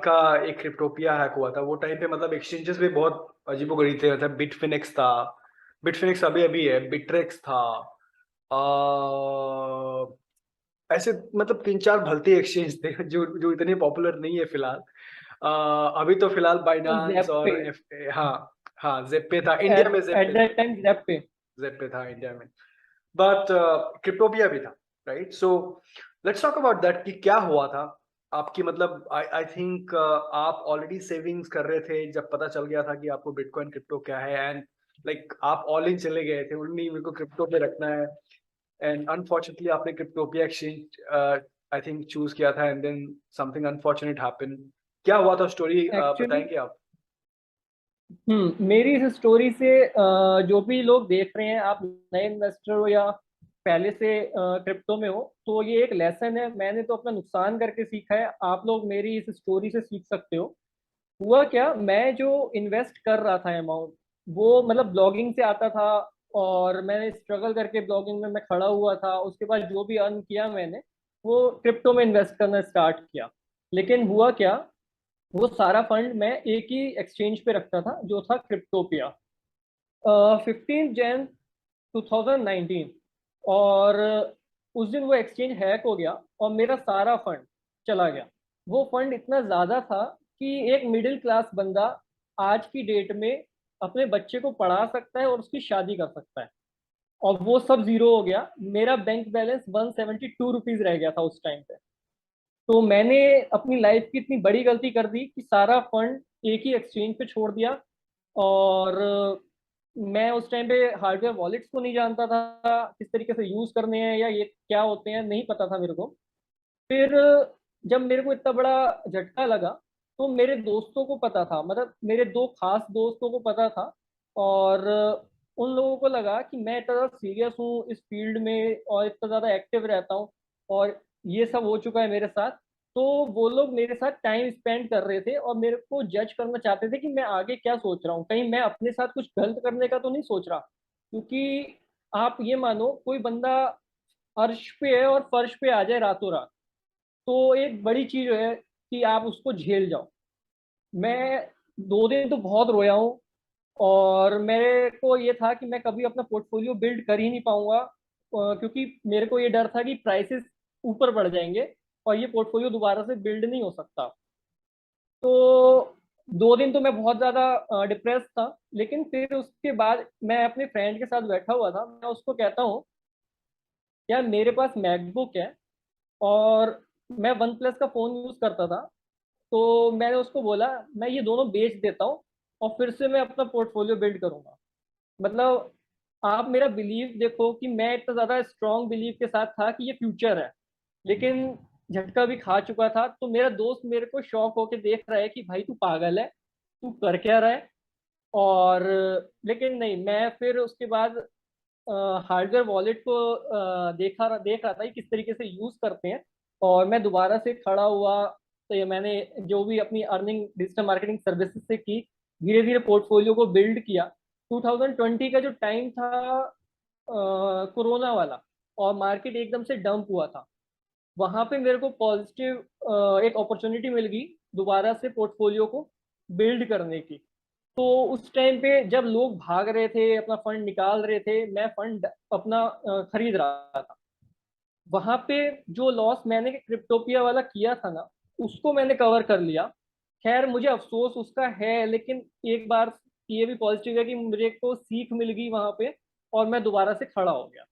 का एक क्रिप्टोपिया हैक हुआ था, वो टाइम पे मतलब एक्सचेंजेस भी बहुत अजीबोगरीब थे। मतलब बिटफिनिक्स था, बिटफिनिक्स अभी अभी है, बिट्रेक्स था, ऐसे मतलब 3-4 भलते एक्सचेंज थे जो जो इतने पॉपुलर नहीं है फिलहाल। अभी तो फिलहाल बाइनांस जेप पे और हाँ हाँ, जेपे था इंडिया एट में, एट जेपे था, दैट टाइम जेप पे। जेपे था इंडिया में, बट क्रिप्टोपिया भी था, right? So let's talk about that कि क्या हुआ था आपकी, मतलब आई आई थिंक आप ऑलरेडी सेविंग्स कर रहे थे जब पता चल गया था कि आपको बिटकॉइन क्रिप्टो क्या है, एंड लाइक आप ऑल इन चले गए थे, नहीं मेरे को क्रिप्टो पे रखना है, एंड अनफॉर्चुनेटली आपने Cryptopia exchange I think choose किया था, and then something unfortunate happen. क्या हुआ था स्टोरी, एक्चुअली बताएंगे आप? मेरी इस स्टोरी से जो भी लोग देख रहे हैं, आप नए इन्वेस्टर हो या पहले से क्रिप्टो में हो, तो ये एक लेसन है। मैंने तो अपना नुकसान करके सीखा है, आप लोग मेरी इस स्टोरी से सीख सकते हो। हुआ क्या, मैं जो इन्वेस्ट कर रहा था अमाउंट, वो मतलब ब्लॉगिंग से आता था, और मैंने स्ट्रगल करके ब्लॉगिंग में मैं खड़ा हुआ था। उसके बाद जो भी अर्न किया मैंने, वो क्रिप्टो में इन्वेस्ट करना स्टार्ट किया। लेकिन हुआ क्या, वो सारा फंड मैं एक ही एक्सचेंज पे रखता था, जो था क्रिप्टोपिया। 15 जन 2019, और उस दिन वो एक्सचेंज हैक हो गया और मेरा सारा फंड चला गया। वो फंड इतना ज़्यादा था कि एक मिडिल क्लास बंदा आज की डेट में अपने बच्चे को पढ़ा सकता है और उसकी शादी कर सकता है, और वो सब जीरो हो गया। मेरा बैंक बैलेंस 172 रुपीज रह गया था उस टाइम पे। तो मैंने अपनी लाइफ की इतनी बड़ी गलती कर दी कि सारा फंड एक ही एक्सचेंज पे छोड़ दिया। और मैं उस टाइम पे हार्डवेयर वॉलेट्स को नहीं जानता था, किस तरीके से यूज करने हैं या ये क्या होते हैं, नहीं पता था मेरे को। फिर जब मेरे को इतना बड़ा झटका लगा, तो मेरे दोस्तों को पता था, मतलब मेरे दो खास दोस्तों को पता था। और उन लोगों को लगा कि मैं इतना ज़्यादा सीरियस हूँ इस फील्ड में और इतना ज़्यादा एक्टिव रहता हूँ, और ये सब हो चुका है मेरे साथ। तो वो लोग मेरे साथ टाइम स्पेंड कर रहे थे और मेरे को जज करना चाहते थे कि मैं आगे क्या सोच रहा हूँ, कहीं मैं अपने साथ कुछ गलत करने का तो नहीं सोच रहा। क्योंकि आप ये मानो, कोई बंदा अर्श पे है और फर्श पे आ जाए रातों रात, तो एक बड़ी चीज है कि आप उसको झेल जाओ। मैं 2 दिन तो बहुत रोया हूँ, और मेरे को ये था कि मैं कभी अपना पोर्टफोलियो बिल्ड कर ही नहीं पाऊंगा, क्योंकि मेरे को ये डर था कि प्राइसेस ऊपर बढ़ जाएंगे और ये पोर्टफोलियो दोबारा से बिल्ड नहीं हो सकता। तो 2 दिन तो मैं बहुत ज़्यादा डिप्रेस था। लेकिन फिर उसके बाद मैं अपने फ्रेंड के साथ बैठा हुआ था, मैं उसको कहता हूँ, यार मेरे पास मैकबुक है और मैं वन प्लस का फ़ोन यूज़ करता था। तो मैंने उसको बोला, मैं ये दोनों बेच देता हूँ और फिर से मैं अपना पोर्टफोलियो बिल्ड करूंगा। मतलब आप मेरा बिलीव देखो कि मैं इतना ज़्यादा स्ट्रॉन्ग बिलीव के साथ था कि ये फ्यूचर है। लेकिन झटका भी खा चुका था। तो मेरा दोस्त मेरे को शॉक होके देख रहा है कि भाई तू पागल है, तू कर क्या रहा है। और लेकिन नहीं, मैं फिर उसके बाद हार्डवेयर वॉलेट को देख रहा था कि किस तरीके से यूज करते हैं, और मैं दोबारा से खड़ा हुआ। तो ये मैंने जो भी अपनी अर्निंग डिजिटल मार्केटिंग सर्विसेज से की, धीरे धीरे पोर्टफोलियो को बिल्ड किया। 2020 का जो टाइम था, कोरोना वाला, और मार्केट एकदम से डंप हुआ था, वहां पे मेरे को पॉजिटिव एक अपॉर्चुनिटी मिल गई दोबारा से पोर्टफोलियो को बिल्ड करने की। तो उस टाइम पे जब लोग भाग रहे थे, अपना फंड निकाल रहे थे, मैं फंड अपना खरीद रहा था। वहां पे जो लॉस मैंने क्रिप्टोपिया वाला किया था ना, उसको मैंने कवर कर लिया। खैर मुझे अफसोस उसका है, लेकिन एक बार ये भी पॉजिटिव है कि मुझे को सीख मिल गई वहां पे, और मैं दोबारा से खड़ा हो गया।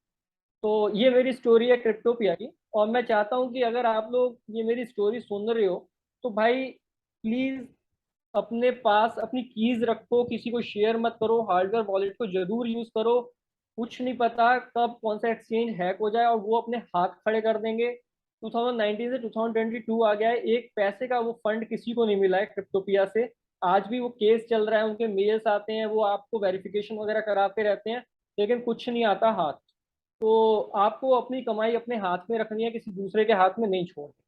तो ये मेरी स्टोरी है क्रिप्टोपिया की। और मैं चाहता हूँ कि अगर आप लोग ये मेरी स्टोरी सुन रहे हो, तो भाई प्लीज अपने पास अपनी कीज रखो, किसी को शेयर मत करो, हार्डवेयर वॉलेट को जरूर यूज करो। कुछ नहीं पता कब कौन सा एक्सचेंज हैक हो जाए और वो अपने हाथ खड़े कर देंगे। 2019 से 2022 आ गया है, एक पैसे का वो फंड किसी को नहीं मिला है क्रिप्टोपिया से। आज भी वो केस चल रहा है, उनके मेल्स आते हैं, वो आपको वेरिफिकेशन वगैरह कराते रहते हैं, लेकिन कुछ नहीं आता हाथ। तो आपको अपनी कमाई अपने हाथ में रखनी है, किसी दूसरे के हाथ में नहीं छोड़नी।